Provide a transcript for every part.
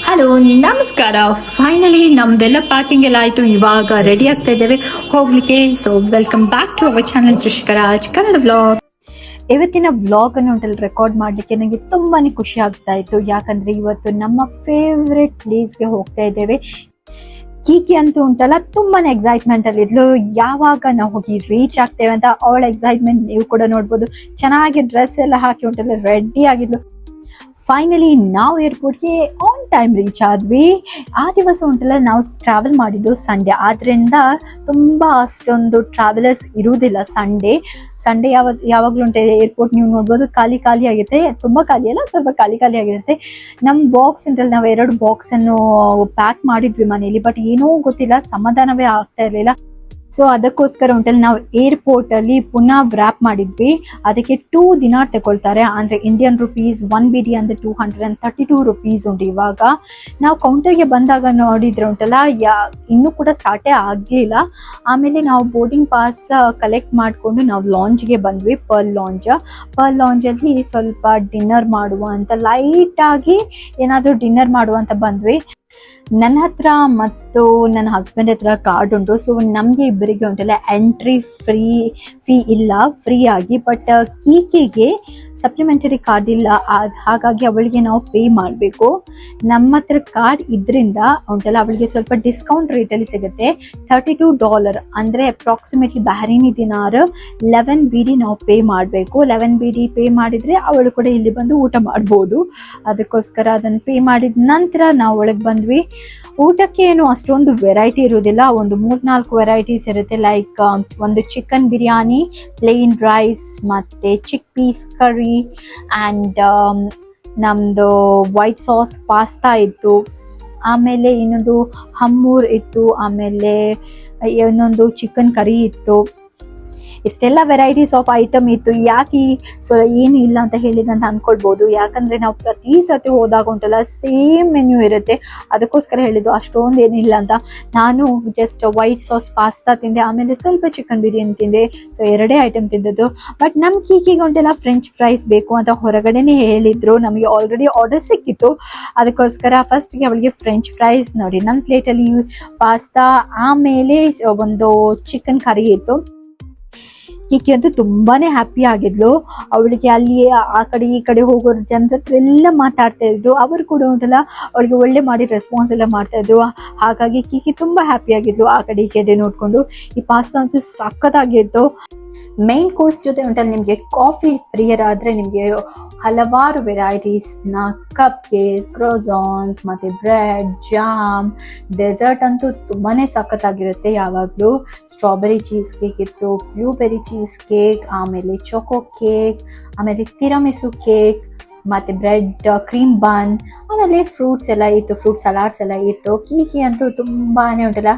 Hello, ನಮಸ್ಕಾರ. Finally ನಮ್ದೆಲ್ಲ packing ಎಲ್ಲ ಆಯಿತು. ಇವಾಗ ರೆಡಿ ಆಗ್ತಾ ಇದ್ದೇವೆ ಹೋಗ್ಲಿಕ್ಕೆ. So welcome back to our channel Rishikaraj Kannada vlog. ಇವತ್ತಿನ ವ್ಲಾಗ್ ಅನ್ನು ಉಂಟಲ್ಲಿ ರೆಕಾರ್ಡ್ ಮಾಡಲಿಕ್ಕೆ ನನಗೆ ತುಂಬಾ ಖುಷಿ ಆಗ್ತಾ ಇತ್ತು. ಯಾಕಂದರೆ ಇವತ್ತು ನಮ್ಮ ಫೇವ್ರೆಟ್ ಪ್ಲೇಸ್ಗೆ ಹೋಗ್ತಾ ಇದ್ದೇವೆ. ಕೀಕಿ ಅಂತೂ ಉಂಟಲ್ಲ ತುಂಬಾ ಎಕ್ಸೈಟ್ಮೆಂಟ್ ಅಲ್ಲಿ ಇದ್ಲು. ಯಾವಾಗ ನಾವು ಹೋಗಿ ರೀಚ್ ಆಗ್ತೇವೆ ಅಂತ ಅವಳ ಎಕ್ಸೈಟ್ಮೆಂಟ್ ನೀವು ಕೂಡ ನೋಡ್ಬೋದು. ಚೆನ್ನಾಗಿ ಡ್ರೆಸ್ ಎಲ್ಲ ಹಾಕಿ ಉಂಟಲ್ಲ ರೆಡಿ ಆಗಿದ್ಲು. ಫೈನಲಿ ನಾವು ಏರ್ಪೋರ್ಟ್ಗೆ ಆನ್ ಟೈಮ್ ರೀಚ್ ಆದ್ವಿ. ಆ ದಿವಸ ಉಂಟಲ್ಲ ನಾವು ಟ್ರಾವೆಲ್ ಮಾಡಿದ್ದು ಸಂಡೇ, ಆದ್ರಿಂದ ತುಂಬ ಅಷ್ಟೊಂದು ಟ್ರಾವೆಲರ್ಸ್ ಇರುವುದಿಲ್ಲ. ಸಂಡೇ ಯಾವಾಗಲೂ ಉಂಟು ಏರ್ಪೋರ್ಟ್ ನೀವು ನೋಡ್ಬೋದು ಖಾಲಿ ಆಗಿರುತ್ತೆ. ತುಂಬ ಖಾಲಿ ಅಲ್ಲ, ಸ್ವಲ್ಪ ಖಾಲಿ ಆಗಿರುತ್ತೆ. ನಮ್ಮ ಬಾಕ್ಸ್ ಉಂಟಲ್ಲ, ನಾವು 2 ಬಾಕ್ಸನ್ನು ಪ್ಯಾಕ್ ಮಾಡಿದ್ವಿ ಮನೇಲಿ. ಬಟ್ ಏನೋ ಗೊತ್ತಿಲ್ಲ, ಸಮಾಧಾನವೇ ಆಗ್ತಾ ಇರಲಿಲ್ಲ. ಸೊ ಅದಕ್ಕೋಸ್ಕರ ಉಂಟಲ್ಲಿ ನಾವು ಏರ್ಪೋರ್ಟ್ ಅಲ್ಲಿ ಪುನಃ ವ್ರ್ಯಾಪ್ ಮಾಡಿದ್ವಿ. ಅದಕ್ಕೆ 2 ದಿನಾರ್ ತಗೊಳ್ತಾರೆ. ಅಂದ್ರೆ ಇಂಡಿಯನ್ ರುಪೀಸ್ 1 BD ಅಂದ್ರೆ 232 ರುಪೀಸ್ ಉಂಟು. ಇವಾಗ ನಾವು ಕೌಂಟರ್ಗೆ ಬಂದಾಗ ನೋಡಿದ್ರೆ ಉಂಟಲ್ಲ ಇನ್ನೂ ಕೂಡ ಸ್ಟಾರ್ಟೇ ಆಗಲಿಲ್ಲ. ಆಮೇಲೆ ನಾವು ಬೋರ್ಡಿಂಗ್ ಪಾಸ್ ಕಲೆಕ್ಟ್ ಮಾಡಿಕೊಂಡು ನಾವು ಲಾಂಜ್ಗೆ ಬಂದ್ವಿ. ಪರ್ಲ್ ಲಾಂಜಲ್ಲಿ ಸ್ವಲ್ಪ ಡಿನ್ನರ್ ಮಾಡುವ ಅಂತ, ಲೈಟ್ ಆಗಿ ಏನಾದರೂ ಡಿನ್ನರ್ ಮಾಡುವ ಅಂತ ಬಂದ್ವಿ. ನನ್ನ ಹತ್ರ ಮತ್ತು ನನ್ನ ಹಸ್ಬೆಂಡ್ ಹತ್ರ ಕಾರ್ಡ್ ಉಂಟು. ಸೊ ನಮಗೆ ಇಬ್ಬರಿಗೆ ಉಂಟಲ್ಲ ಎಂಟ್ರಿ ಫೀ ಇಲ್ಲ, ಫ್ರೀ ಆಗಿ. ಬಟ್ ಕೀಕಿಗೆ ಸಪ್ಲಿಮೆಂಟರಿ ಕಾರ್ಡ್ ಇಲ್ಲ, ಹಾಗಾಗಿ ಅವಳಿಗೆ ನಾವು ಪೇ ಮಾಡಬೇಕು. ನಮ್ಮ ಹತ್ರ ಕಾರ್ಡ್ ಇದ್ರಿಂದ ಉಂಟಲ್ಲ ಅವಳಿಗೆ ಸ್ವಲ್ಪ ಡಿಸ್ಕೌಂಟ್ ರೇಟಲ್ಲಿ ಸಿಗುತ್ತೆ. $32 ಅಂದರೆ ಅಪ್ರಾಕ್ಸಿಮೇಟ್ಲಿ ಬಹರೀನಿ ದಿನಾರ್ 11 BD ನಾವು ಪೇ ಮಾಡಬೇಕು. 11 BD ಪೇ ಮಾಡಿದರೆ ಅವಳು ಕೂಡ ಇಲ್ಲಿ ಬಂದು ಊಟ ಮಾಡ್ಬೋದು. ಅದಕ್ಕೋಸ್ಕರ ಅದನ್ನು ಪೇ ಮಾಡಿದ ನಂತರ ನಾವು ಒಳಗೆ ಬಂದ್ವಿ. ಊಟಕ್ಕೆ ಏನು ಅಷ್ಟೊಂದು ವೆರೈಟಿ ಇರುವುದಿಲ್ಲ, ಒಂದು 3-4 ವೆರೈಟೀಸ್ ಇರುತ್ತೆ. ಲೈಕ್ ಒಂದು ಚಿಕನ್ ಬಿರಿಯಾನಿ, ಪ್ಲೇನ್ ರೈಸ್, ಮತ್ತೆ ಚಿಕ್ ಪೀಸ್ ಕರಿ ಆ್ಯಂಡ್ ನಮ್ಮದು ವೈಟ್ ಸಾಸ್ ಪಾಸ್ತಾ ಇತ್ತು. ಆಮೇಲೆ ಇನ್ನೊಂದು ಹಮ್ಮೂರ್ ಇತ್ತು. ಆಮೇಲೆ ಇನ್ನೊಂದು ಚಿಕನ್ ಕರಿ ಇತ್ತು. ಇಷ್ಟೆಲ್ಲ ವೆರೈಟೀಸ್ ಆಫ್ ಐಟಮ್ ಇತ್ತು. ಯಾಕೆ ಏನು ಇಲ್ಲ ಅಂತ ಹೇಳಿದಂತ ಅಂದ್ಕೊಳ್ಬೋದು. ಯಾಕಂದರೆ ನಾವು ಪ್ರತಿ ಸತಿ ಹೋದಾಗ ಉಂಟಲ್ಲ ಸೇಮ್ ಮೆನ್ಯೂ ಇರುತ್ತೆ. ಅದಕ್ಕೋಸ್ಕರ ಹೇಳಿದ್ದು ಅಷ್ಟೊಂದು ಏನಿಲ್ಲ ಅಂತ. ನಾನು ಜಸ್ಟ್ ವೈಟ್ ಸಾಸ್ ಪಾಸ್ತಾ ತಿಂದೆ, ಆಮೇಲೆ ಸ್ವಲ್ಪ ಚಿಕನ್ ಬಿರಿಯಾನಿ ತಿಂದೆ. So 2 item ತಿಂದದ್ದು. ಬಟ್ ನಮ್ಮ ಕೀಕಿಗೆ ಉಂಟಲ್ಲ ಫ್ರೆಂಚ್ ಫ್ರೈಸ್ ಬೇಕು ಅಂತ ಹೊರಗಡೆನೇ ಹೇಳಿದ್ರು. ನಮಗೆ ಆಲ್ರೆಡಿ ಆರ್ಡರ್ ಸಿಕ್ಕಿತ್ತು. ಅದಕ್ಕೋಸ್ಕರ ಫಸ್ಟ್ಗೆ ಅವಳಿಗೆ ಫ್ರೆಂಚ್ ಫ್ರೈಸ್ ನೋಡಿ ನನ್ನ ಪ್ಲೇಟಲ್ಲಿ ಪಾಸ್ತಾ, ಆಮೇಲೆ ಒಂದು ಚಿಕನ್ ಕರಿ ಇತ್ತು. ಕೀಕಿ ಅಂತೂ ತುಂಬಾನೇ ಹ್ಯಾಪಿ ಆಗಿದ್ಲು. ಅವಳಿಗೆ ಅಲ್ಲಿ ಆ ಕಡೆ ಈ ಕಡೆ ಹೋಗೋರು ಜನರ ಹತ್ರ ಎಲ್ಲ ಮಾತಾಡ್ತಾ ಇದ್ರು. ಅವರು ಕೂಡ ಉಂಟಲ್ಲ ಅವಳಿಗೆ ಒಳ್ಳೆ ಮಾಡಿ ರೆಸ್ಪಾನ್ಸ್ ಎಲ್ಲ ಮಾಡ್ತಾ ಇದ್ರು. ಹಾಗಾಗಿ ಕೀಕಿ ತುಂಬಾ ಹ್ಯಾಪಿ ಆಗಿದ್ಲು ಆ ಕಡೆ ಈ ಕಡೆ ನೋಡ್ಕೊಂಡು. ಈ ಪಾಸ್ತಾ ಅಂತೂ ಸಖತ್ತಾಗಿತ್ತು. ಮೈನ್ ಕೋರ್ಸ್ ಜೊತೆ ಉಂಟಲ್ಲ ನಿಮಗೆ ಕಾಫಿ ಪ್ರಿಯರಾದರೆ ನಿಮಗೆ ಹಲವಾರು ವೆರೈಟೀಸ್ನ ಕಪ್ ಕೇಕ್, ಕ್ರೋಸಾನ್ಸ್, ಮತ್ತು ಬ್ರೆಡ್, ಜಾಮ್, ಡೆಸರ್ಟ್ ಅಂತೂ ತುಂಬಾ ಸಖತ್ತಾಗಿರುತ್ತೆ. ಯಾವಾಗಲೂ ಸ್ಟ್ರಾಬೆರಿ ಚೀಸ್ ಕೇಕ್ ಇತ್ತು, ಬ್ಲೂಬೆರಿ ಚೀಸ್ ಕೇಕ್, ಆಮೇಲೆ ಚೊಕೊ ಕೇಕ್, ಆಮೇಲೆ ತಿರಮಿಸು ಕೇಕ್, ಮತ್ತು ಬ್ರೆಡ್ ಕ್ರೀಮ್ ಬನ್, ಆಮೇಲೆ ಫ್ರೂಟ್ಸ್ ಎಲ್ಲ ಇತ್ತು, ಫ್ರೂಟ್ ಸಲಾಡ್ಸ್ ಎಲ್ಲ ಇತ್ತು. ಕೀಕಿ ಅಂತೂ ತುಂಬಾ ಉಂಟಲ್ಲ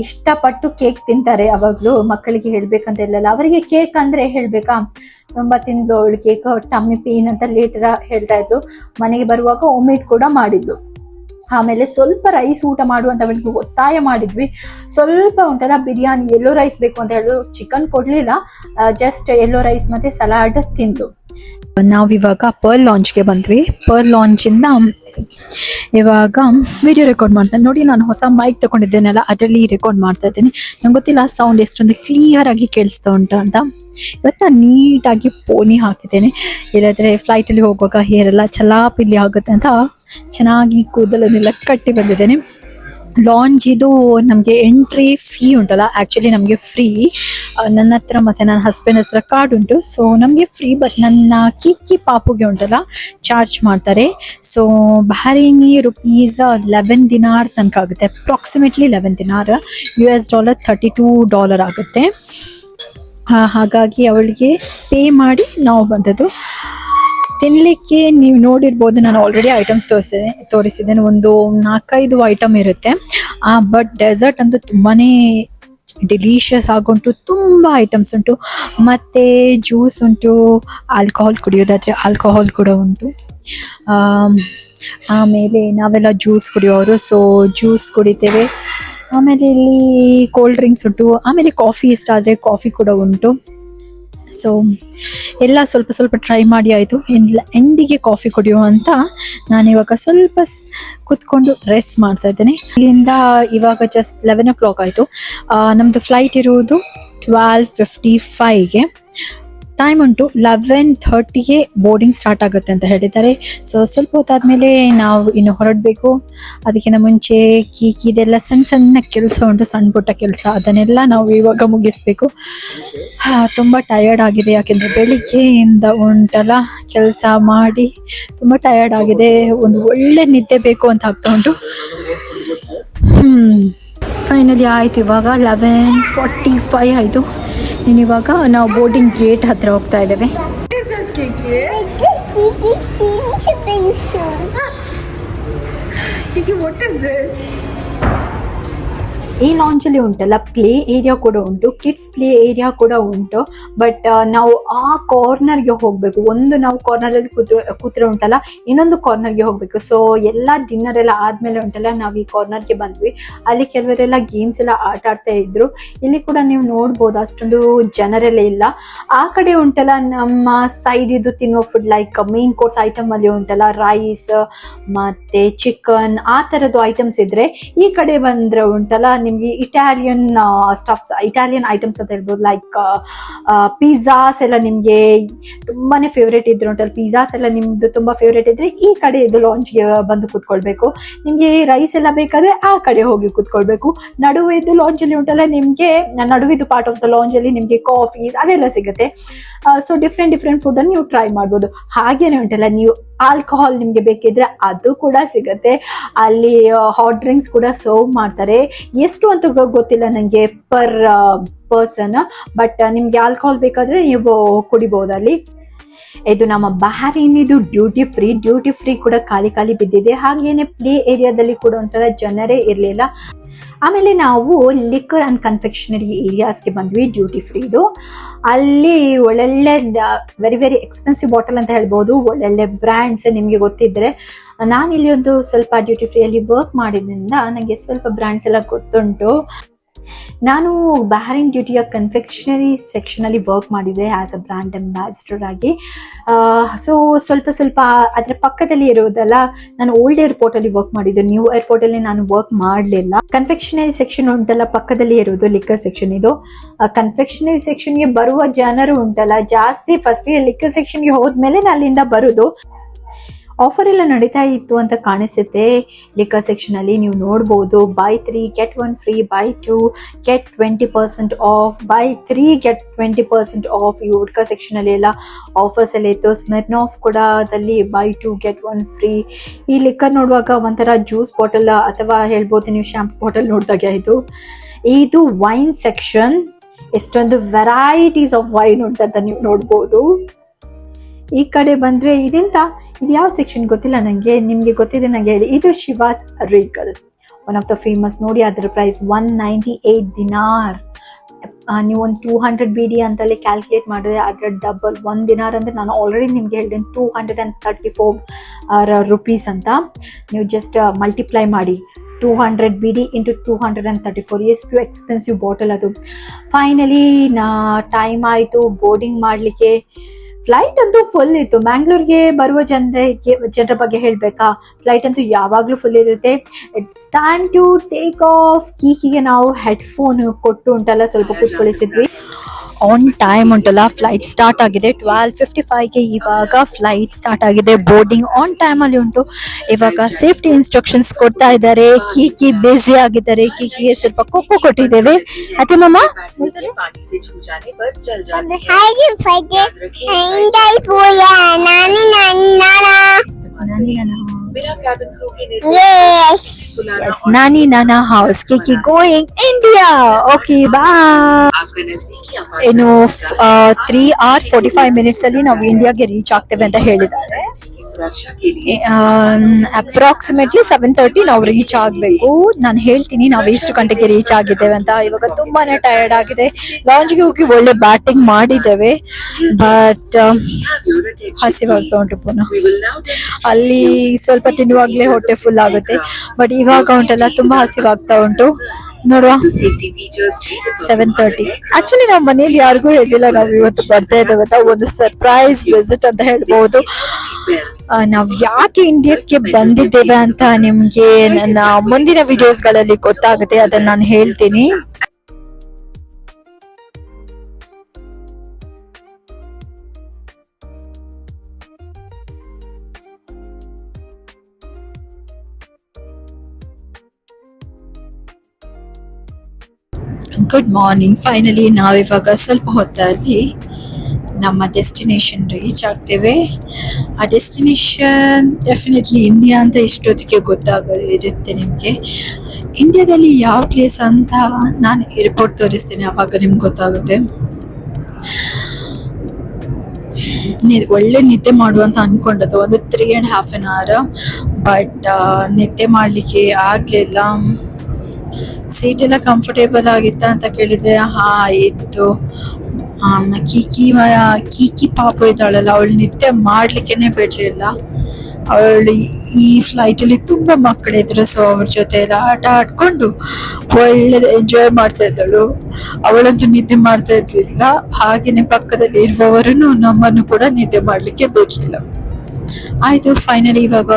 ಇಷ್ಟಪಟ್ಟು ಕೇಕ್ ತಿಂತಾರೆ. ಯಾವಾಗಲೂ ಮಕ್ಕಳಿಗೆ ಹೇಳ್ಬೇಕಂತ ಇಲ್ಲಲ್ಲ, ಅವರಿಗೆ ಕೇಕ್ ಅಂದರೆ ಹೇಳಬೇಕಾ, ತುಂಬ ತಿಂದು ಅವಳು ಕೇಕ್ ಟಮ್ಮಿ ಪೇನ್ ಅಂತ ಲೇಟರ್ ಹೇಳ್ತಾ ಇದ್ದು. ಮನೆಗೆ ಬರುವಾಗ ಒಮಿಟ್ ಕೂಡ ಮಾಡಿದ್ಲು. ಆಮೇಲೆ ಸ್ವಲ್ಪ ರೈಸ್ ಊಟ ಮಾಡುವಂತ ಅವಳಿಗೆ ಒತ್ತಾಯ ಮಾಡಿದ್ವಿ. ಸ್ವಲ್ಪ ಉಂಟಲ್ಲ ಬಿರಿಯಾನಿ ಯೆಲ್ಲೋ ರೈಸ್ ಬೇಕು ಅಂತ ಹೇಳಿದ್ರು. ಚಿಕನ್ ಕೊಡ್ಲಿಲ್ಲ, ಜಸ್ಟ್ ಯೆಲ್ಲೋ ರೈಸ್ ಮತ್ತೆ ಸಲಾಡ್ ತಿಂದು. ನಾವಿವಾಗ ಪರ್ಲ್ ಲಾಂಚ್ಗೆ ಬಂದ್ವಿ. ಪರ್ಲ್ ಲಾಂಚಿಂದ ಇವಾಗ ವಿಡಿಯೋ ರೆಕಾರ್ಡ್ ಮಾಡ್ತೇನೆ ನೋಡಿ. ನಾನು ಹೊಸ ಮೈಕ್ ತಗೊಂಡಿದ್ದೇನಲ್ಲ ಅದರಲ್ಲಿ ರೆಕಾರ್ಡ್ ಮಾಡ್ತಾ ಇದ್ದೇನೆ. ನಂಗೆ ಗೊತ್ತಿಲ್ಲ ಸೌಂಡ್ ಎಷ್ಟೊಂದು ಕ್ಲಿಯರ್ ಆಗಿ ಕೇಳಿಸ್ತಾ ಉಂಟು ಅಂತ. ಇವತ್ತು ನಾನು ನೀಟಾಗಿ ಪೋನಿ ಹಾಕಿದ್ದೇನೆ, ಇಲ್ಲಾಂದ್ರೆ ಫ್ಲೈಟಲ್ಲಿ ಹೋಗುವಾಗ ಹೇರ್ ಎಲ್ಲ ಚಲಾಪಿಲ್ಲಿ ಆಗುತ್ತೆ ಅಂತ ಚೆನ್ನಾಗಿ ಕೂದಲನ್ನೆಲ್ಲ ಕಟ್ಟಿ ಬಂದಿದ್ದೇನೆ. ಲಾಂಚ್ ಇದು ನಮಗೆ ಎಂಟ್ರಿ ಫೀ ಉಂಟಲ್ಲ, ಆ್ಯಕ್ಚುಲಿ ನಮಗೆ ಫ್ರೀ. ನನ್ನ ಹತ್ರ ಮತ್ತು ನನ್ನ ಹಸ್ಬೆಂಡ್ ಹತ್ರ ಕಾರ್ಡ್ ಉಂಟು, ಸೊ ನಮಗೆ ಫ್ರೀ. ಬಟ್ ನನ್ನ ಕಿಕ್ಕಿ ಪಾಪುಗೆ ಉಂಟಲ್ಲ ಚಾರ್ಜ್ ಮಾಡ್ತಾರೆ. ಸೊ ಬಹರೀನಿ ರುಪೀಸ್ 11 ದಿನಾರ್ ತನಕ ಆಗುತ್ತೆ. ಅಪ್ರಾಕ್ಸಿಮೇಟ್ಲಿ 11 ದಿನಾರ್, US $, $32 ಆಗುತ್ತೆ. ಹಾಗಾಗಿ ಅವಳಿಗೆ ಪೇ ಮಾಡಿ ನಾವು ಬಂದದ್ದು. ತಿನ್ನಲಿಕ್ಕೆ ನೀವು ನೋಡಿರ್ಬೋದು, ನಾನು ಆಲ್ರೆಡಿ ಐಟಮ್ಸ್ ತೋರಿಸಿದ್ದೇನೆ. ಒಂದು 4-5 ಐಟಮ್ ಇರುತ್ತೆ. ಬಟ್ ಡೆಸರ್ಟ್ ಅಂತೂ ತುಂಬಾ ಡಿಲಿಷಿಯಸ್ ಆಗುಂಟು. ತುಂಬ ಐಟಮ್ಸ್ ಉಂಟು. ಮತ್ತು ಜ್ಯೂಸ್ ಉಂಟು, ಆಲ್ಕೋಹಾಲ್ ಕುಡಿಯೋದಾದರೆ ಆಲ್ಕೋಹಾಲ್ ಕೂಡ ಉಂಟು. ಆಮೇಲೆ ನಾವೆಲ್ಲ ಜ್ಯೂಸ್ ಕುಡಿಯೋರು, ಸೊ ಜ್ಯೂಸ್ ಕುಡಿತೇವೆ. ಆಮೇಲೆ ಇಲ್ಲಿ ಕೋಲ್ಡ್ ಡ್ರಿಂಕ್ಸ್ ಉಂಟು. ಆಮೇಲೆ ಕಾಫಿ ಇಷ್ಟ ಆದರೆ ಕಾಫಿ ಕೂಡ ಉಂಟು. ಸೊ ಸೊ ಎಲ್ಲ ಸ್ವಲ್ಪ ಸ್ವಲ್ಪ ಟ್ರೈ ಮಾಡಿ ಆಯಿತು. ಎಂಡಿಗೆ ಕಾಫಿ ಕುಡಿಯುವ ಅಂತ ನಾನಿವಾಗ ಸ್ವಲ್ಪ ಕುತ್ಕೊಂಡು ರೆಸ್ಟ್ ಮಾಡ್ತಾ ಇದ್ದೇನೆ. ಇಲ್ಲಿಂದ ಇವಾಗ ಜಸ್ಟ್ 11 o'clock ಆಯಿತು. ನಮ್ಮದು ಫ್ಲೈಟ್ ಇರುವುದು 12:55ಗೆ. ಟೈಮ್ ಉಂಟು 11:30ಗೆ ಬೋರ್ಡಿಂಗ್ ಸ್ಟಾರ್ಟ್ ಆಗುತ್ತೆ ಅಂತ ಹೇಳಿದ್ದಾರೆ. ಸೊ ಸ್ವಲ್ಪ ಹೊತ್ತಾದ್ಮೇಲೆ ನಾವು ಇನ್ನು ಹೊರಡಬೇಕು. ಅದಕ್ಕಿಂತ ಮುಂಚೆ ಇದೆಲ್ಲ ಸಣ್ಣ ಸಣ್ಣ ಕೆಲಸ ಉಂಟು, ಸಣ್ಣ ಪುಟ್ಟ ಕೆಲಸ, ಅದನ್ನೆಲ್ಲ ನಾವು ಇವಾಗ ಮುಗಿಸ್ಬೇಕು. ತುಂಬ ಟಯರ್ಡ್ ಆಗಿದೆ, ಯಾಕೆಂದರೆ ಬೆಳಿಗ್ಗೆಯಿಂದ ಉಂಟಲ್ಲ ಕೆಲಸ ಮಾಡಿ ತುಂಬ ಟಯರ್ಡ್ ಆಗಿದೆ. ಒಂದು ಒಳ್ಳೆ ನಿದ್ದೆ ಬೇಕು ಅಂತ ಆಗ್ತಾ ಉಂಟು. ಫೈನಲಿ ಆಯ್ತು, ಇವಾಗ 11:45 ಆಯಿತು. ಇವಾಗ ನಾವು ಬೋರ್ಡಿಂಗ್ ಗೇಟ್ ಹತ್ರ ಹೋಗ್ತಾ ಇದ್ದೇವೆ. ಈ ಲಾಂಚಲ್ಲಿ ಉಂಟಲ್ಲ ಪ್ಲೇ ಏರಿಯಾ ಕೂಡ ಉಂಟು, ಕಿಡ್ಸ್ ಪ್ಲೇ ಏರಿಯಾ ಕೂಡ ಉಂಟು. ಬಟ್ ನಾವು ಆ ಕಾರ್ನರ್ಗೆ ಹೋಗಬೇಕು. ಒಂದು ನಾವು ಕಾರ್ನರಲ್ಲಿ ಕೂತ್ರೆ ಉಂಟಲ್ಲ, ಇನ್ನೊಂದು ಕಾರ್ನರ್ಗೆ ಹೋಗಬೇಕು. ಸೊ ಎಲ್ಲ ಡಿನ್ನರ್ ಎಲ್ಲ ಆದಮೇಲೆ ಉಂಟಲ್ಲ ನಾವು ಈ ಕಾರ್ನರ್ಗೆ ಬಂದ್ವಿ. ಅಲ್ಲಿ ಕೆಲವರೆಲ್ಲ ಗೇಮ್ಸ್ ಎಲ್ಲ ಆಟ ಆಡ್ತಾ ಇದ್ರು. ಇಲ್ಲಿ ಕೂಡ ನೀವು ನೋಡ್ಬೋದು ಅಷ್ಟೊಂದು ಜನರೆಲ್ಲ ಇಲ್ಲ. ಆ ಕಡೆ ಉಂಟಲ್ಲ ನಮ್ಮ ಸೈಡ್ ಇದು ತಿನ್ನುವ food, like main course item ಅಲ್ಲಿ ಉಂಟಲ್ಲ ರೈಸ್ ಮತ್ತೆ ಚಿಕನ್ ಆ ಥರದ್ದು ಐಟಮ್ಸ್ ಇದ್ರೆ, ಈ ಕಡೆ ಬಂದ್ರೆ ಉಂಟಲ್ಲ ನಿಮ್ಗೆ ಇಟಾಲಿಯನ್ ಸ್ಟಫ್ಸ್, ಇಟಾಲಿಯನ್ ಐಟಮ್ಸ್ ಅಂತ ಹೇಳ್ಬೋದು. ಲೈಕ್ ಪಿಜ್ಜಾಸ್ ಎಲ್ಲ ನಿಮ್ಗೆ ತುಂಬಾನೇ ಫೇವ್ರೇಟ್ ಇದ್ರೆ ಉಂಟಲ್ಲ, ಪಿಜ್ಜಾಸ್ ಎಲ್ಲ ನಿಮ್ದು ತುಂಬಾ ಫೇವ್ರೇಟ್ ಇದ್ರೆ ಈ ಕಡೆ ಇದು ಲಾಂಚ್ಗೆ ಬಂದು ಕೂತ್ಕೊಳ್ಬೇಕು. ನಿಮ್ಗೆ ರೈಸ್ ಎಲ್ಲ ಬೇಕಾದ್ರೆ ಆ ಕಡೆ ಹೋಗಿ ಕೂತ್ಕೊಳ್ಬೇಕು. ನಡುವಿದ್ದು ಲಾಂಚ್ ಅಲ್ಲಿ ಉಂಟಲ್ಲ ನಿಮ್ಗೆ, ನಡುವಿದ್ದು ಪಾರ್ಟ್ ಆಫ್ ದ ಲಾಂಚ್ ಅಲ್ಲಿ ನಿಮ್ಗೆ ಕಾಫೀಸ್ ಅದೆಲ್ಲ ಸಿಗುತ್ತೆ. ಸೊ ಡಿಫ್ರೆಂಟ್ ಫುಡ್ ಅನ್ನು ನೀವು ಟ್ರೈ ಮಾಡ್ಬೋದು. ಹಾಗೇನೆ ಉಂಟಲ್ಲ, ನೀವು ಆಲ್ಕೋಹಾಲ್ ನಿಮ್ಗೆ ಬೇಕಿದ್ರೆ ಅದು ಕೂಡ ಸಿಗುತ್ತೆ. ಅಲ್ಲಿ ಹಾಟ್ ಡ್ರಿಂಕ್ಸ್ ಕೂಡ ಸರ್ವ್ ಮಾಡ್ತಾರೆ. ಎಷ್ಟು ಅಂತ ಗೊತ್ತಿಲ್ಲ ನನಗೆ ಪರ್ ಪರ್ಸನ್, ಬಟ್ ನಿಮ್ಗೆ ಆಲ್ಕೋಹಾಲ್ ಬೇಕಾದ್ರೆ ನೀವು ಕುಡಿಬಹುದು ಅಲ್ಲಿ. ಇದು ನಮ್ಮ ಬಹರೇನಿದು ಡ್ಯೂಟಿ ಫ್ರೀ ಕೂಡ ಖಾಲಿ ಬಿದ್ದಿದೆ. ಹಾಗೇನೆ ಪ್ಲೇ ಏರಿಯಾದಲ್ಲಿ ಕೂಡ ಒಂಥರ ಜನರೇ ಇರಲಿಲ್ಲ. ಆಮೇಲೆ ನಾವು ಲಿಕ್ಕರ್ ಅಂಡ್ ಕನ್ಫೆಕ್ಷನರಿ ಏರಿಯಾಸ್ಗೆ ಬಂದ್ವಿ, ಡ್ಯೂಟಿ ಫ್ರೀದು. ಅಲ್ಲಿ ಒಳ್ಳೊಳ್ಳೆ ವೆರಿ ಎಕ್ಸ್ಪೆನ್ಸಿವ್ ಬಾಟಲ್ ಅಂತ ಹೇಳ್ಬೋದು, ಒಳ್ಳೊಳ್ಳೆ ಬ್ರ್ಯಾಂಡ್ಸ್ ನಿಮಗೆ ಗೊತ್ತಿದ್ರೆ. ನಾನಿಲ್ಲಿ ಒಂದು ಸ್ವಲ್ಪ ಡ್ಯೂಟಿ ಫ್ರೀಯಲ್ಲಿ ವರ್ಕ್ ಮಾಡಿದ್ರಿಂದ ನನಗೆ ಸ್ವಲ್ಪ ಬ್ರ್ಯಾಂಡ್ಸ್ ಎಲ್ಲ ಗೊತ್ತುಂಟು. ನಾನು ಬಹರೇನ್ ಡ್ಯೂಟಿಯ ಕನ್ಫೆಕ್ಷನರಿ ಸೆಕ್ಷನಲ್ಲಿ ವರ್ಕ್ ಮಾಡಿದ್ದೆ ಆಸ್ ಅ ಬ್ರ್ಯಾಂಡ್ ಅಂಬಾಸಿಡರ್ ಆಗಿ. ಸೊ ಸ್ವಲ್ಪ ಅದರ ಪಕ್ಕದಲ್ಲಿ ಇರೋದಲ್ಲ, ನಾನು ಓಲ್ಡ್ ಏರ್ಪೋರ್ಟಲ್ಲಿ ವರ್ಕ್ ಮಾಡಿದ್ದೆ, ನ್ಯೂ ಏರ್ಪೋರ್ಟಲ್ಲಿ ನಾನು ವರ್ಕ್ ಮಾಡಲಿಲ್ಲ. ಕನ್ಫೆಕ್ಷನರಿ ಸೆಕ್ಷನ್ ಉಂಟಲ್ಲ ಪಕ್ಕದಲ್ಲಿ ಇರೋದು ಲಿಕ್ಕರ್ ಸೆಕ್ಷನ್. ಇದು ಕನ್ಫೆಕ್ಷನರಿ ಸೆಕ್ಷನ್ಗೆ ಬರುವ ಜನರು ಉಂಟಲ್ಲ ಜಾಸ್ತಿ ಫಸ್ಟ್ಗೆ ಲಿಕ್ಕರ್ ಸೆಕ್ಷನ್ಗೆ ಹೋದ್ಮೇಲೆ ಅಲ್ಲಿಂದ ಬರೋದು. ಆಫರ್ ಎಲ್ಲ ನಡೀತಾ ಇತ್ತು ಅಂತ ಕಾಣಿಸುತ್ತೆ ಲಿಕ್ಕರ್ ಸೆಕ್ಷನ್ ಅಲ್ಲಿ. ನೀವು ನೋಡ್ಬೋದು buy 3 get 1 free, buy 2 get 20% of, buy 3 get 20% of. ಈ ಲಿಕ್ಕರ್ ಸೆಕ್ಷನ್ ಅಲ್ಲಿ ಎಲ್ಲ ಆಫರ್ಸ್ ಎಲ್ಲ ಇತ್ತು. ಸ್ಮಿರ್ನಾಫ್ ಕೂಡ ಅದಲ್ಲಿ buy 2 get 1 free. ಈ ಲಿಕ್ಕರ್ ನೋಡುವಾಗ ಒಂಥರ ಜ್ಯೂಸ್ ಬಾಟಲ್ ಅಥವಾ ಹೇಳ್ಬೋದು ನೀವು ಶಾಂಪೂ ಬಾಟಲ್ ನೋಡಿದಾಗೆ ಆಯಿತು. ಇದು ವೈನ್ ಸೆಕ್ಷನ್, ಎಷ್ಟೊಂದು ವೆರೈಟೀಸ್ ಆಫ್ ವೈನ್ ಉಂಟಂತ ನೀವು ನೋಡ್ಬೋದು. ಈ ಕಡೆ ಬಂದ್ರೆ ಇದು ಯಾವ ಸೆಕ್ಷನ್ ಗೊತ್ತಿಲ್ಲ ನನಗೆ, ನಿಮಗೆ ಗೊತ್ತಿದೆ ನನಗೆ ಹೇಳಿ. ಇದು Chivas Regal, one of the famous. ನೋಡಿ ಅದರ ಪ್ರೈಸ್ 198 ದಿನಾರ್. ನೀವು ಒಂದು 200 BD ಅಂತಲೇ ಕ್ಯಾಲ್ಕುಲೇಟ್ ಮಾಡಿದ್ರೆ ಅದರ ಡಬಲ್. 1 ದಿನಾರ್ ಅಂದರೆ ನಾನು ಆಲ್ರೆಡಿ ನಿಮ್ಗೆ ಹೇಳಿದ್ದೇನೆ 234 ರುಪೀಸ್ ಅಂತ. ನೀವು ಜಸ್ಟ್ ಮಲ್ಟಿಪ್ಲೈ ಮಾಡಿ 200 BD ಇಂಟು 234. ಎಷ್ಟು ಎಕ್ಸ್ಪೆನ್ಸಿವ್ ಬಾಟಲ್ ಅದು. ಫೈನಲಿ ಟೈಮ್ ಆಯಿತು ಬೋರ್ಡಿಂಗ್ ಮಾಡಲಿಕ್ಕೆ. ಫ್ಲೈಟ್ ಅಂತೂ ಫುಲ್ ಇತ್ತು. ಮ್ಯಾಂಗ್ಳೂರ್ಗೆ ಬರುವ ಜನರ ಬಗ್ಗೆ ಹೇಳಬೇಕಾ, ಫ್ಲೈಟ್ ಅಂತೂ ಯಾವಾಗಲೂ ಫುಲ್ ಇರುತ್ತೆ. It's time to take off. ಕೀಕಿಗೆ ನಾವು ಹೆಡ್ಫೋನ್ ಕೊಟ್ಟು ಉಂಟಲ್ಲ ಸ್ವಲ್ಪ ಕೂತ್ಕೊಳಿಸಿದ್ವಿ. ಆನ್ ಟೈಮ್ ಉಂಟಲ್ಲ ಫ್ಲೈಟ್ ಸ್ಟಾರ್ಟ್ ಆಗಿದೆ. 12:55ಗೆ ಇವಾಗ ಫ್ಲೈಟ್ ಸ್ಟಾರ್ಟ್ ಆಗಿದೆ. ಬೋರ್ಡಿಂಗ್ ಆನ್ ಟೈಮ್ ಅಲ್ಲಿ ಉಂಟು. ಇವಾಗ ಸೇಫ್ಟಿ ಇನ್ಸ್ಟ್ರಕ್ಷನ್ಸ್ ಕೊಡ್ತಾ ಇದ್ದಾರೆ. ಕೀಕಿ ಬ್ಯುಸಿ ಆಗಿದ್ದಾರೆ. ಕೀಕಿಗೆ ಸ್ವಲ್ಪ ಕೊಕ್ಕೋ ಕೊಟ್ಟಿದ್ದೇವೆ. ಅದೇ ಮಮ್ಮ Nani Nana house. Kiki going India. Okay, bye. ಇನ್ನು 3 hours 45 minutes ಅಲ್ಲಿ ನಾವು ಇಂಡಿಯಾಗೆ ರೀಚ್ ಆಗ್ತೇವೆ ಅಂತ ಹೇಳಿದ್ದಾರೆ. ಅಪ್ರಾಕ್ಸಿಮೇಟ್ಲಿ 7:30 ನಾವು ರೀಚ್ ಆಗಬೇಕು. ನಾನು ಹೇಳ್ತೀನಿ ನಾವು ಎಷ್ಟು ಗಂಟೆಗೆ ರೀಚ್ ಆಗಿದ್ದೇವೆ ಅಂತ. ಇವಾಗ ತುಂಬಾನೇ ಟಯರ್ಡ್ ಆಗಿದೆ. ಲಾಂಜ್ಗೆ ಹೋಗಿ ಒಳ್ಳೆ ಬ್ಯಾಟಿಂಗ್ ಮಾಡಿದ್ದೇವೆ, ಬಟ್ ಹಸಿವಾಗ್ತಾ ಉಂಟು ಪುನಃ. ಅಲ್ಲಿ ಸ್ವಲ್ಪ ತಿನ್ನುವಾಗ್ಲೇ ಹೊಟ್ಟೆ ಫುಲ್ ಆಗುತ್ತೆ, ಬಟ್ ಇವಾಗ ಉಂಟಲ್ಲ ತುಂಬಾ ಹಸಿವಾಗ್ತಾ ಉಂಟು. ನೋಡುವ 7:30. ಆಕ್ಚುಲಿ ನಾವು ಮನೇಲಿ ಯಾರಿಗೂ ಹೇಳಿಲ್ಲ ನಾವು ಇವತ್ತು ಬರ್ತಾ ಇದ್ದೇವೆ ಅಂತ. ಒಂದು ಸರ್ಪ್ರೈಸ್ ವಿಸಿಟ್ ಅಂತ ಹೇಳ್ಬಹುದು. ನಾವ್ ಯಾಕೆ ಇಂಡಿಯಾಕ್ಕೆ ಬಂದಿದ್ದೇವೆ ಅಂತ ನಿಮ್ಗೆ ನನ್ನ ಮುಂದಿನ ವಿಡಿಯೋಸ್ ಗಳಲ್ಲಿ ಗೊತ್ತಾಗುತ್ತೆ, ಅದನ್ನ ನಾನು ಹೇಳ್ತೀನಿ. Good morning. ಫೈನಲಿ ನಾವಿವಾಗ ಸ್ವಲ್ಪ ಹೊತ್ತಲ್ಲಿ ನಮ್ಮ ಡೆಸ್ಟಿನೇಷನ್ ರೀಚ್ ಆಗ್ತೇವೆ. ಆ ಡೆಸ್ಟಿನೇಷನ್ ಡೆಫಿನೆಟ್ಲಿ ಇಂಡಿಯಾ ಅಂತ ಇಷ್ಟೊತ್ತಿಗೆ ಗೊತ್ತಾಗಿರುತ್ತೆ ನಿಮಗೆ. ಇಂಡಿಯಾದಲ್ಲಿ ಯಾವ ಪ್ಲೇಸ್ ಅಂತ ನಾನು ಏರ್ಪೋರ್ಟ್ ತೋರಿಸ್ತೀನಿ, ಆವಾಗ ನಿಮ್ಗೆ ಗೊತ್ತಾಗುತ್ತೆ. ಒಳ್ಳೆ ನಿದ್ದೆ ಮಾಡುವಂತ ಅನ್ಕೊಂಡದ್ದು ಒಂದು 3.5 hours, ಬಟ್ ನಿದ್ದೆ ಮಾಡಲಿಕ್ಕೆ ಆಗಲಿಲ್ಲ. ಸೀಟ್ ಎಲ್ಲ ಕಂಫರ್ಟೇಬಲ್ ಆಗಿತ್ತ ಅಂತ ಕೇಳಿದ್ರೆ ಹಾ ಇತ್ತು. ಕೀಕಿ ಪಾಪು ಇದ್ದಾಳಲ್ಲ, ಅವಳು ನಿದ್ದೆ ಮಾಡ್ಲಿಕ್ಕೇನೆ ಬಿಡ್ಲಿಲ್ಲ. ಅವಳು ಈ ಫ್ಲೈಟ್ ಅಲ್ಲಿ ತುಂಬಾ ಮಕ್ಕಳಿದ್ರು, ಸೊ ಅವ್ರ ಜೊತೆ ಎಲ್ಲ ಆಟ ಆಡ್ಕೊಂಡು ಒಳ್ಳೆ ಎಂಜಾಯ್ ಮಾಡ್ತಾ ಇದ್ದಳು. ಅವಳಂತೂ ನಿದ್ದೆ ಮಾಡ್ತಾ ಇರ್ಲಿಲ್ಲ. ಹಾಗೇನೆ ಪಕ್ಕದಲ್ಲಿ ಇರುವವರನ್ನು ನಮ್ಮನ್ನು ಕೂಡ ನಿದ್ದೆ ಮಾಡ್ಲಿಕ್ಕೆ ಬಿಡ್ಲಿಲ್ಲ. ಆಯ್ತು, ಫೈನಲಿ ಇವಾಗ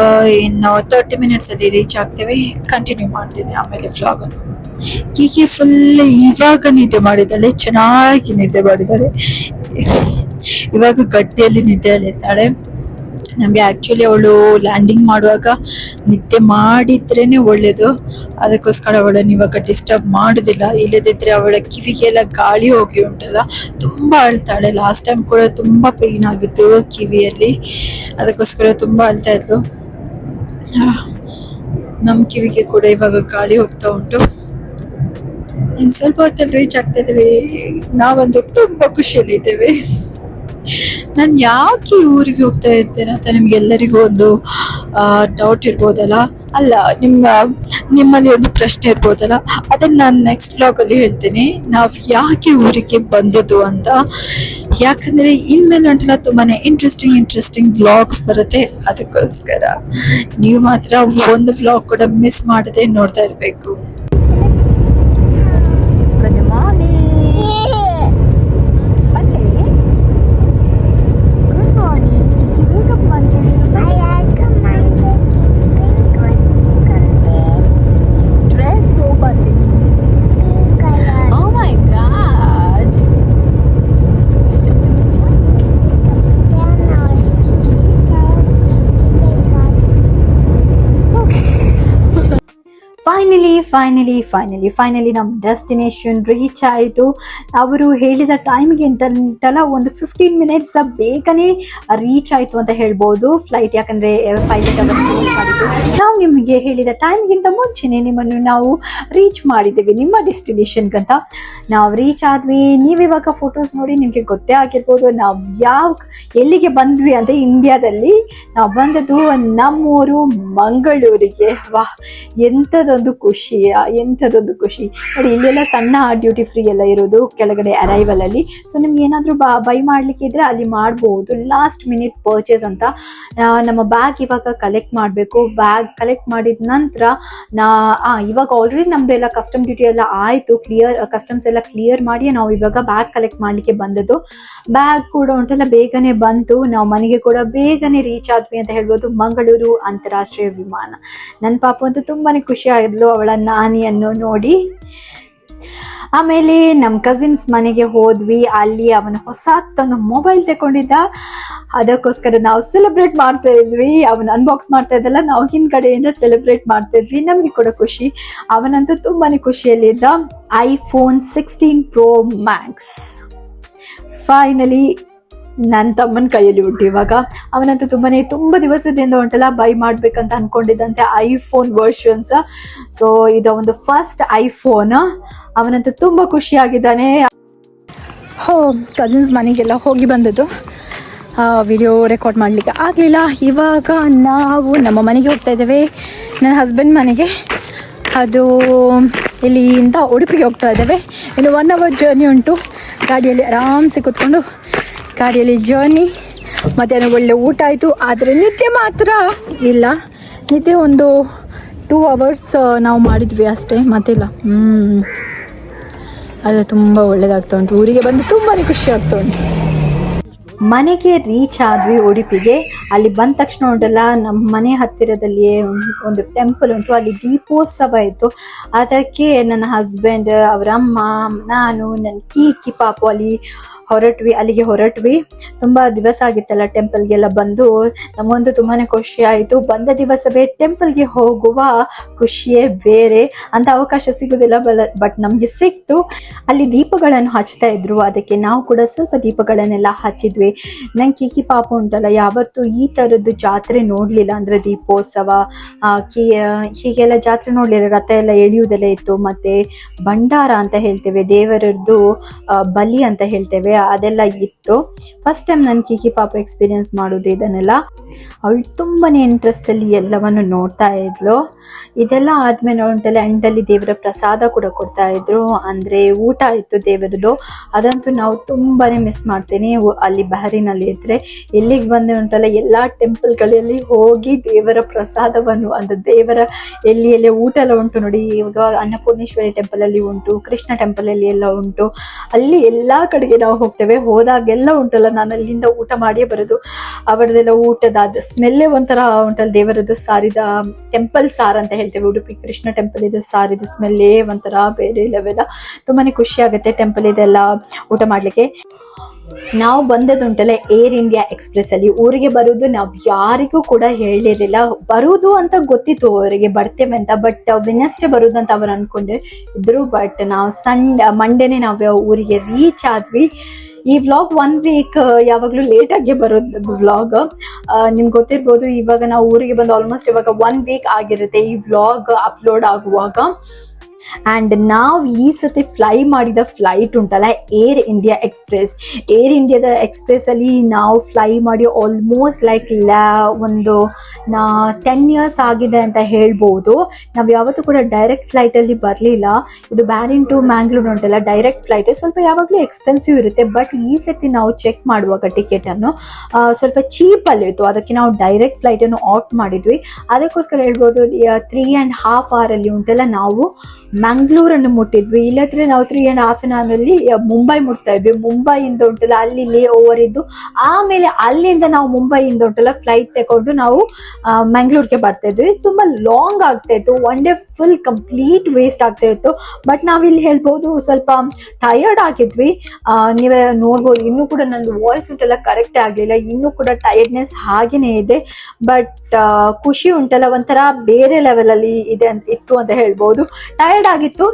ಇನ್ನು 30 minutes ಅಲ್ಲಿ ರೀಚ್ ಆಗ್ತೇವೆ. ಕಂಟಿನ್ಯೂ ಮಾಡ್ತೀನಿ ಆಮೇಲೆ ವ್ಲಾಗ್ ಅನ್ನು. ಕೀಕಿ ಫುಲ್ ಇವಾಗ ನಿದ್ದೆ ಮಾಡಿದ್ದಾಳೆ, ಚೆನ್ನಾಗಿ ನಿದ್ದೆ ಮಾಡಿದ್ದಾಳೆ. ಇವಾಗ ಗಟ್ಟಿಯಲ್ಲಿ ನಿದ್ದೆಯಲ್ಲಿದ್ದಾಳೆ. ನಮ್ಗೆ ಆಕ್ಚುಲಿ ಅವಳು ಲ್ಯಾಂಡಿಂಗ್ ಮಾಡುವಾಗ ನಿದ್ದೆ ಮಾಡಿದ್ರೇನೆ ಒಳ್ಳೇದು. ಅದಕ್ಕೋಸ್ಕರ ಅವಳನ್ನು ಇವಾಗ ಡಿಸ್ಟರ್ಬ್ ಮಾಡುದಿಲ್ಲ. ಇಲ್ಲದಿದ್ರೆ ಅವಳ ಕಿವಿಗೆಲ್ಲ ಗಾಳಿ ಹೋಗಿ ಉಂಟಲ್ಲ, ತುಂಬಾ ಅಳ್ತಾಳೆ. ಲಾಸ್ಟ್ ಟೈಮ್ ಕೂಡ ತುಂಬಾ ಪೇನ್ ಆಗಿತ್ತು ಕಿವಿಯಲ್ಲಿ, ಅದಕ್ಕೋಸ್ಕರ ತುಂಬಾ ಅಳ್ತಾ ಇದ್ಲು. ನಮ್ ಕಿವಿಗೆ ಕೂಡ ಇವಾಗ ಗಾಳಿ ಹೋಗ್ತಾ ಉಂಟು. ಇನ್ ಸ್ವಲ್ಪ ಹೊತ್ತಲ್ಲಿ ರೀಚ್ ಆಗ್ತಾ ಇದ್ದೇವೆ. ನಾವಂತೂ ತುಂಬಾ ಖುಷಿಯಲ್ಲಿ ಇದ್ದೇವೆ. ನಾನು ಯಾಕೆ ಊರಿಗೆ ಹೋಗ್ತಾ ಇದ್ದೇನೆ ಅಂತ ನಿಮ್ಗೆಲ್ಲರಿಗೂ ಒಂದು ಡೌಟ್ ಇರ್ಬೋದಲ್ಲ, ಅಲ್ಲ ನಿಮ್ಮಲ್ಲಿ ಒಂದು ಪ್ರಶ್ನೆ ಇರ್ಬೋದಲ್ಲ. ಅದನ್ನ ನಾನು ನೆಕ್ಸ್ಟ್ ವ್ಲಾಗ್ ಅಲ್ಲಿ ಹೇಳ್ತೀನಿ, ನಾವ್ ಯಾಕೆ ಊರಿಗೆ ಬಂದದ್ದು ಅಂತ. ಯಾಕಂದ್ರೆ ಇನ್ಮೇಲೆ ಉಂಟಲ್ಲ ತುಂಬಾನೇ ಇಂಟ್ರೆಸ್ಟಿಂಗ್ ವ್ಲಾಗ್ಸ್ ಬರುತ್ತೆ. ಅದಕ್ಕೋಸ್ಕರ ನೀವು ಮಾತ್ರ ಒಂದು ವ್ಲಾಗ್ ಕೂಡ ಮಿಸ್ ಮಾಡದೆ ನೋಡ್ತಾ ಇರ್ಬೇಕು. ಫೈನಲಿ ನಮ್ಮ ಡೆಸ್ಟಿನೇಷನ್ ರೀಚ್ ಆಯಿತು. ಅವರು ಹೇಳಿದ ಟೈಮ್ಗೆ ಅಂತಲ್ಲ ಒಂದು 15 minutes ಬೇಗನೆ ರೀಚ್ ಆಯಿತು ಅಂತ ಹೇಳ್ಬೋದು ಫ್ಲೈಟ್. ಯಾಕಂದರೆ ಪೈಲಟ್ ಅವರು ಕ್ಲೋಸ್ ಮಾಡಿದ್ದು. ನಾವು ನಿಮಗೆ ಹೇಳಿದ ಟೈಮ್ಗಿಂತ ಮುಂಚೆನೇ ನಿಮ್ಮನ್ನು ನಾವು ರೀಚ್ ಮಾಡಿದ್ದೇವೆ ನಿಮ್ಮ ಡೆಸ್ಟಿನೇಷನ್ಗಂತ. ನಾವು ರೀಚ್ ಆದ್ವಿ. ನೀವಿವಾಗ ಫೋಟೋಸ್ ನೋಡಿ ನಿಮಗೆ ಗೊತ್ತೇ ಆಗಿರ್ಬೋದು ನಾವು ಎಲ್ಲಿಗೆ ಬಂದ್ವಿ ಅಂತ. ಇಂಡಿಯಾದಲ್ಲಿ ನಾವು ಬಂದದ್ದು ನಮ್ಮೂರು ಮಂಗಳೂರಿಗೆ. ವಾಹ್, ಎಂಥದೊಂದು ಖುಷಿ ನೋಡಿ. ಇಲ್ಲೆಲ್ಲ ಸಣ್ಣ ಡ್ಯೂಟಿ ಫ್ರೀ ಎಲ್ಲ ಇರೋದು ಕೆಳಗಡೆ ಅರೈವಲ್ ಅಲ್ಲಿ. ಸೊ ನಿಮ್ಗೆ ಏನಾದರೂ ಬೈ ಮಾಡ್ಲಿಕ್ಕೆ ಇದ್ರೆ ಅಲ್ಲಿ ಮಾಡಬಹುದು. ಲಾಸ್ಟ್ ಮಿನಿಟ್ ಪರ್ಚೇಸ್ ಅಂತ. ನಮ್ಮ ಬ್ಯಾಗ್ ಇವಾಗ ಕಲೆಕ್ಟ್ ಮಾಡಬೇಕು. ಬ್ಯಾಗ್ ಕಲೆಕ್ಟ್ ಮಾಡಿದ ನಂತರ ಇವಾಗ ಆಲ್ರೆಡಿ ನಮ್ದು ಎಲ್ಲ ಕಸ್ಟಮ್ ಡ್ಯೂಟಿ ಎಲ್ಲ ಆಯ್ತು, ಕಸ್ಟಮ್ಸ್ ಎಲ್ಲ ಕ್ಲಿಯರ್ ಮಾಡಿ ನಾವು ಇವಾಗ ಬ್ಯಾಗ್ ಕಲೆಕ್ಟ್ ಮಾಡ್ಲಿಕ್ಕೆ ಬಂದದ್ದು. ಬ್ಯಾಗ್ ಕೂಡ ಉಂಟಲ್ಲ ಬೇಗನೆ ಬಂತು. ನಾವು ಮನೆಗೆ ಕೂಡ ಬೇಗನೆ ರೀಚ್ ಆದ್ವಿ ಅಂತ ಹೇಳ್ಬೋದು. ಮಂಗಳೂರು ಅಂತಾರಾಷ್ಟ್ರೀಯ ವಿಮಾನ. ನನ್ನ ಪಾಪ ಅಂತೂ ತುಂಬಾನೇ ಖುಷಿ ಆಗಿದ್ಲು ಅವಳ ನಾನಿಯನ್ನು ನೋಡಿ. ಆಮೇಲೆ ನಮ್ಮ ಕಸಿನ್ಸ್ ಮನೆಗೆ ಹೋದ್ವಿ. ಅಲ್ಲಿ ಅವನು ಹೊಸತ್ತೊಂದು ಮೊಬೈಲ್ ತಗೊಂಡಿದ್ದ. ಅದಕ್ಕೋಸ್ಕರ ನಾವು ಸೆಲೆಬ್ರೇಟ್ ಮಾಡ್ತಾ ಇದ್ವಿ. ಅವನು ಅನ್ಬಾಕ್ಸ್ ಮಾಡ್ತಾ ಇದ್ದಲ್ಲ, ನಾವು ಹಿಂದ್ಗಡೆಯಿಂದ ಸೆಲೆಬ್ರೇಟ್ ಮಾಡ್ತಾ ಇದ್ವಿ. ನಮ್ಗೆ ಕೂಡ ಖುಷಿ. ಅವನಂತೂ ತುಂಬಾನೇ ಖುಷಿಯಲ್ಲಿದ್ದ. iPhone 16 Pro Max ಫೈನಲಿ ನನ್ನ ತಮ್ಮನ ಕೈಯಲ್ಲಿ ಉಂಟು ಇವಾಗ. ಅವನಂತೂ ತುಂಬ ದಿವಸದಿಂದ ಉಂಟಲ್ಲ ಬೈ ಮಾಡ್ಬೇಕಂತ ಅನ್ಕೊಂಡಿದ್ದಂತೆ ಐಫೋನ್ ವರ್ಷನ್ಸ್. ಸೊ ಇದು ಒಂದು ಫಸ್ಟ್ ಐಫೋನ್. ಅವನಂತೂ ತುಂಬ ಖುಷಿಯಾಗಿದ್ದಾನೆ. ಕಸಿನ್ಸ್ ಮನೆಗೆಲ್ಲ ಹೋಗಿ ಬಂದದ್ದು. ವಿಡಿಯೋ ರೆಕಾರ್ಡ್ ಮಾಡಲಿಕ್ಕೆ ಆಗಲಿಲ್ಲ. ಇವಾಗ ನಾವು ನಮ್ಮ ಮನೆಗೆ ಹೋಗ್ತಾ ಇದ್ದೇವೆ, ನನ್ನ ಹಸ್ಬೆಂಡ್ ಮನೆಗೆ. ಅದು ಇಲ್ಲಿಂದ ಉಡುಪಿಗೆ ಹೋಗ್ತಾ ಇದ್ದೇವೆ. ಇನ್ನು 1 hour ಜರ್ನಿ ಉಂಟು. ಗಾಡಿಯಲ್ಲಿ ಆರಾಮ್ಸೆ ಕೂತ್ಕೊಂಡು ಗಾಡಿಯಲ್ಲಿ ಜರ್ನಿ. ಮಧ್ಯಾಹ್ನ ಒಳ್ಳೆ ಊಟ ಆಯಿತು. ಆದರೆ ನಿದ್ದೆ ಮಾತ್ರ ಇಲ್ಲ. ನಿದ್ದೆ ಒಂದು 2 hours ನಾವು ಮಾಡಿದ್ವಿ ಅಷ್ಟೇ, ಮತ್ತಿಲ್ಲ. ಅದು ತುಂಬ ಒಳ್ಳೆಯದಾಗ್ತಾ ಉಂಟು. ಊರಿಗೆ ಬಂದು ತುಂಬಾ ಖುಷಿ ಆಗ್ತಾ ಉಂಟು. ಮನೆಗೆ ರೀಚ್ ಆದ್ವಿ ಉಡುಪಿಗೆ. ಅಲ್ಲಿ ಬಂದ ತಕ್ಷಣ ಉಂಟಲ್ಲ, ನಮ್ಮ ಮನೆ ಹತ್ತಿರದಲ್ಲಿಯೇ ಒಂದು ಟೆಂಪಲ್ ಉಂಟು, ಅಲ್ಲಿ ದೀಪೋತ್ಸವ ಇತ್ತು. ಅದಕ್ಕೆ ನನ್ನ ಹಸ್ಬೆಂಡ್, ಅವರ ಅಮ್ಮ, ನಾನು, ನನ್ನ ಕೀಕಿ ಪಾಪು ಅಲ್ಲಿಗೆ ಹೊರಟ್ವಿ. ತುಂಬ ದಿವಸ ಆಗಿತ್ತಲ್ಲ ಟೆಂಪಲ್ಗೆಲ್ಲ ಬಂದು. ನಮಗೊಂದು ತುಂಬಾ ಖುಷಿ ಆಯಿತು. ಬಂದ ದಿವಸವೇ ಟೆಂಪಲ್ಗೆ ಹೋಗುವ ಖುಷಿಯೇ ಬೇರೆ. ಅಂತ ಅವಕಾಶ ಸಿಗೋದಿಲ್ಲ, ಬಟ್ ನಮಗೆ ಸಿಕ್ತು. ಅಲ್ಲಿ ದೀಪಗಳನ್ನು ಹಚ್ತಾ ಇದ್ರು, ಅದಕ್ಕೆ ನಾವು ಕೂಡ ಸ್ವಲ್ಪ ದೀಪಗಳನ್ನೆಲ್ಲ ಹಚ್ಚಿದ್ವಿ. ನಂಗೆ ಕೀಕಿ ಪಾಪು ಉಂಟಲ್ಲ, ಯಾವತ್ತೂ ಈ ಥರದ್ದು ಜಾತ್ರೆ ನೋಡಲಿಲ್ಲ. ಅಂದರೆ ದೀಪೋತ್ಸವ ಹೀಗೆಲ್ಲ ಜಾತ್ರೆ ನೋಡಲಿಲ್ಲ. ರಥ ಎಲ್ಲ ಎಳೆಯುವುದೆಲ್ಲ ಇತ್ತು, ಮತ್ತು ಭಂಡಾರ ಅಂತ ಹೇಳ್ತೇವೆ, ದೇವರದ್ದು ಬಲಿ ಅಂತ ಹೇಳ್ತೇವೆ, ಅದೆಲ್ಲ ಇತ್ತು. ಫಸ್ಟ್ ಟೈಮ್ ನಾನು ಕೀಕಿ ಪಾಪ ಎಕ್ಸ್ಪೀರಿಯನ್ಸ್ ಮಾಡೋದು ಇದನ್ನೆಲ್ಲ. ಅವಳು ತುಂಬಾನೇ ಇಂಟ್ರೆಸ್ಟ್ ಅಲ್ಲಿ ಎಲ್ಲವನ್ನು ನೋಡ್ತಾ ಇದ್ಲು. ಇದೆಲ್ಲ ಆದ್ಮೇಲೆ ಉಂಟಲ್ಲ ಎಂಡಲ್ಲಿ ದೇವರ ಪ್ರಸಾದ ಕೂಡ ಕೊಡ್ತಾ ಇದ್ರು, ಅಂದ್ರೆ ಊಟ ಇತ್ತು ದೇವರದು. ಅದಂತೂ ನಾವು ತುಂಬಾನೇ ಮಿಸ್ ಮಾಡ್ತೇನೆ. ಅಲ್ಲಿ ಬಹರಿನಲ್ಲಿ ಇದ್ರೆ ಎಲ್ಲಿಗೆ ಬಂದೆ ಉಂಟಲ್ಲ, ಎಲ್ಲಾ ಟೆಂಪಲ್ಗಳಲ್ಲಿ ಹೋಗಿ ದೇವರ ಪ್ರಸಾದವನ್ನು, ಅಂದ್ರೆ ದೇವರ ಎಲ್ಲಿ ಊಟ ಎಲ್ಲ ಉಂಟು ನೋಡಿ. ಇವಾಗ ಅನ್ನಪೂರ್ಣೇಶ್ವರಿ ಟೆಂಪಲ್ ಅಲ್ಲಿ ಉಂಟು, ಕೃಷ್ಣ ಟೆಂಪಲ್ ಅಲ್ಲಿ ಎಲ್ಲ ಉಂಟು. ಅಲ್ಲಿ ಎಲ್ಲಾ ಕಡೆಗೆ ನಾವು ಹೋದಾಗೆಲ್ಲ ಉಂಟಲ್ಲ, ನಾನು ಅಲ್ಲಿಂದ ಊಟ ಮಾಡಿಯೇ ಬರೋದು. ಅವರದೆಲ್ಲ ಊಟದ ಅದು ಸ್ಮೆಲ್ಲೇ ಒಂಥರ ಉಂಟಲ್ಲ, ದೇವರದ್ದು ಸಾರಿದ ಟೆಂಪಲ್ ಸಾರ್ ಅಂತ ಹೇಳ್ತೇವೆ, ಉಡುಪಿ ಕೃಷ್ಣ ಟೆಂಪಲ್ ಇದು ಸಾರಿದ ಸ್ಮೆಲ್ಲೇ ಒಂಥರ ಬೇರೆ ಲೆವೆಲ್ಲ. ತುಂಬಾನೇ ಖುಷಿ ಆಗುತ್ತೆ ಟೆಂಪಲ್ ಇದೆಲ್ಲ ಊಟ ಮಾಡ್ಲಿಕ್ಕೆ. ನಾವು ಬಂದದುಂಟಲ್ಲ ಏರ್ ಇಂಡಿಯಾ ಎಕ್ಸ್ಪ್ರೆಸ್ ಅಲ್ಲಿ. ಊರಿಗೆ ಬರುವುದು ನಾವು ಯಾರಿಗೂ ಕೂಡ ಹೇಳಿರ್ಲಿಲ್ಲ. ಬರುವುದು ಅಂತ ಗೊತ್ತಿತ್ತು ಅವರಿಗೆ, ಬರ್ತೇವೆ ಅಂತ, ಬಟ್ ವೆನ್ಸ್ಡೇ ಬರುದು ಅಂತ ಅವ್ರು ಅನ್ಕೊಂಡಿದ್ರು. ಬಟ್ ನಾವು ಮಂಡೇನೆ ನಾವು ಊರಿಗೆ ರೀಚ್ ಆದ್ವಿ. ಈ ವ್ಲಾಗ್ 1 week ಯಾವಾಗಲೂ ಲೇಟ್ ಆಗಿ ಬರೋದು ವ್ಲಾಗ್. ನಿಮ್ಗೆ ಗೊತ್ತಿರ್ಬೋದು, ಇವಾಗ ನಾವು ಊರಿಗೆ ಬಂದು ಆಲ್ಮೋಸ್ಟ್ ಇವಾಗ 1 week ಆಗಿರುತ್ತೆ ಈ ವ್ಲಾಗ್ ಅಪ್ಲೋಡ್ ಆಗುವಾಗ. ಆ್ಯಂಡ್ ನಾವು ಈ ಸತಿ ಫ್ಲೈ ಮಾಡಿದ ಫ್ಲೈಟ್ ಉಂಟಲ್ಲ ಏರ್ ಇಂಡಿಯಾ ಎಕ್ಸ್ಪ್ರೆಸ್. ಏರ್ ಇಂಡಿಯಾದ ಎಕ್ಸ್ಪ್ರೆಸ್ಸಲ್ಲಿ ನಾವು ಫ್ಲೈ ಮಾಡಿ ಆಲ್ಮೋಸ್ಟ್ ಲೈಕ್ ಒಂದು 10 years ಆಗಿದೆ ಅಂತ ಹೇಳ್ಬೋದು. ನಾವು ಯಾವತ್ತೂ ಕೂಡ ಡೈರೆಕ್ಟ್ ಫ್ಲೈಟಲ್ಲಿ ಬರಲಿಲ್ಲ. ಇದು ಬ್ಯಾರಿನ್ ಟು ಮ್ಯಾಂಗ್ಳೂರ್ ಉಂಟಲ್ಲ ಡೈರೆಕ್ಟ್ ಫ್ಲೈಟ್, ಸ್ವಲ್ಪ ಯಾವಾಗಲೂ ಎಕ್ಸ್ಪೆನ್ಸಿವ್ ಇರುತ್ತೆ. ಬಟ್ ಈ ಸತಿ ನಾವು ಚೆಕ್ ಮಾಡುವಾಗ ಟಿಕೆಟನ್ನು ಸ್ವಲ್ಪ ಚೀಪಲ್ಲಿತ್ತು, ಅದಕ್ಕೆ ನಾವು ಡೈರೆಕ್ಟ್ ಫ್ಲೈಟನ್ನು ಆಫ್ ಮಾಡಿದ್ವಿ. ಅದಕ್ಕೋಸ್ಕರ ಹೇಳ್ಬೋದು 3.5 hours ಅಲ್ಲಿ ಉಂಟಲ್ಲ ನಾವು ಮ್ಯಾಂಗ್ಳೂರನ್ನು ಮುಟ್ಟಿದ್ವಿ. ಇಲ್ಲದ್ರೆ ನಾವು 3.5 hours ಮುಂಬೈ ಮುಟ್ತಾ ಇದ್ವಿ. ಮುಂಬೈಯಿಂದ ಉಂಟಲ್ಲ ಅಲ್ಲಿ ಲೇ ಓವರ್ ಇದ್ದು, ಆಮೇಲೆ ಅಲ್ಲಿಂದ ನಾವು ಮುಂಬೈಯಿಂದ ಉಂಟಲ್ಲ ಫ್ಲೈಟ್ ತಗೊಂಡು ನಾವು ಮ್ಯಾಂಗ್ಳೂರ್ಗೆ ಬರ್ತಾ ಇದ್ವಿ. ತುಂಬಾ ಲಾಂಗ್ ಆಗ್ತಾ ಇತ್ತು, 1 day ಫುಲ್ ಕಂಪ್ಲೀಟ್ ವೇಸ್ಟ್ ಆಗ್ತಾ ಇತ್ತು. ಬಟ್ ನಾವಿಲ್ಲಿ ಹೇಳ್ಬೋದು ಸ್ವಲ್ಪ ಟಯರ್ಡ್ ಆಗಿದ್ವಿ. ನೀವೇ ನೋಡ್ಬೋದು, ಇನ್ನೂ ಕೂಡ ನಂದು ವಾಯ್ಸ್ ಉಂಟಲ್ಲ ಕರೆಕ್ಟ್ ಆಗ್ಲಿಲ್ಲ, ಇನ್ನೂ ಕೂಡ ಟಯರ್ಡ್ನೆಸ್ ಹಾಗೇನೆ ಇದೆ. ಬಟ್ ಖುಷಿ ಉಂಟಲ್ಲ ಒಂಥರ ಬೇರೆ ಲೆವೆಲ್ ಅಲ್ಲಿ ಇತ್ತು ಅಂತ ಹೇಳ್ಬೋದು. ಟಯರ್ಡ್ ಆಗಿತ್ತು,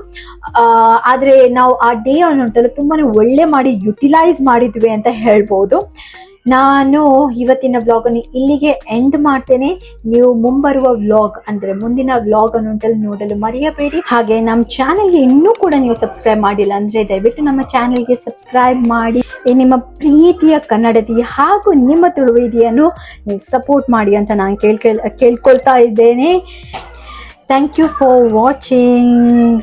ಆದ್ರೆ ನಾವು ಆ ಡೇ ಅನ್ನು ಉಂಟಲ್ಲ ತುಂಬಾನೇ ಒಳ್ಳೆ ಮಾಡಿ ಯುಟಿಲೈಸ್ ಮಾಡಿದ್ವಿ ಅಂತ ಹೇಳ್ಬೋದು. ನಾನು ಇವತ್ತಿನ ವ್ಲಾಗ್ ಅನ್ನು ಇಲ್ಲಿಗೆ ಎಂಡ್ ಮಾಡ್ತೇನೆ. ನೀವು ಮುಂಬರುವ ವ್ಲಾಗ್ ಅಂದ್ರೆ ಮುಂದಿನ ವ್ಲಾಗ್ ಅನ್ನು ಉಂಟಲ್ಲ ನೋಡಲು ಮರೆಯಬೇಡಿ. ಹಾಗೆ ನಮ್ಮ ಚಾನೆಲ್ಗೆ ಇನ್ನೂ ಕೂಡ ನೀವು ಸಬ್ಸ್ಕ್ರೈಬ್ ಮಾಡಿಲ್ಲ ಅಂದ್ರೆ ದಯವಿಟ್ಟು ನಮ್ಮ ಚಾನೆಲ್ಗೆ ಸಬ್ಸ್ಕ್ರೈಬ್ ಮಾಡಿ. ನಿಮ್ಮ ಪ್ರೀತಿಯ ಕನ್ನಡತಿ ಹಾಗೂ ನಿಮ್ಮ ತುಳುವಿದಿಯನ್ನು ನೀವು ಸಪೋರ್ಟ್ ಮಾಡಿ ಅಂತ ನಾನು ಕೇಳ್ಕೊಳ್ತಾ ಇದ್ದೇನೆ. Thank you for watching.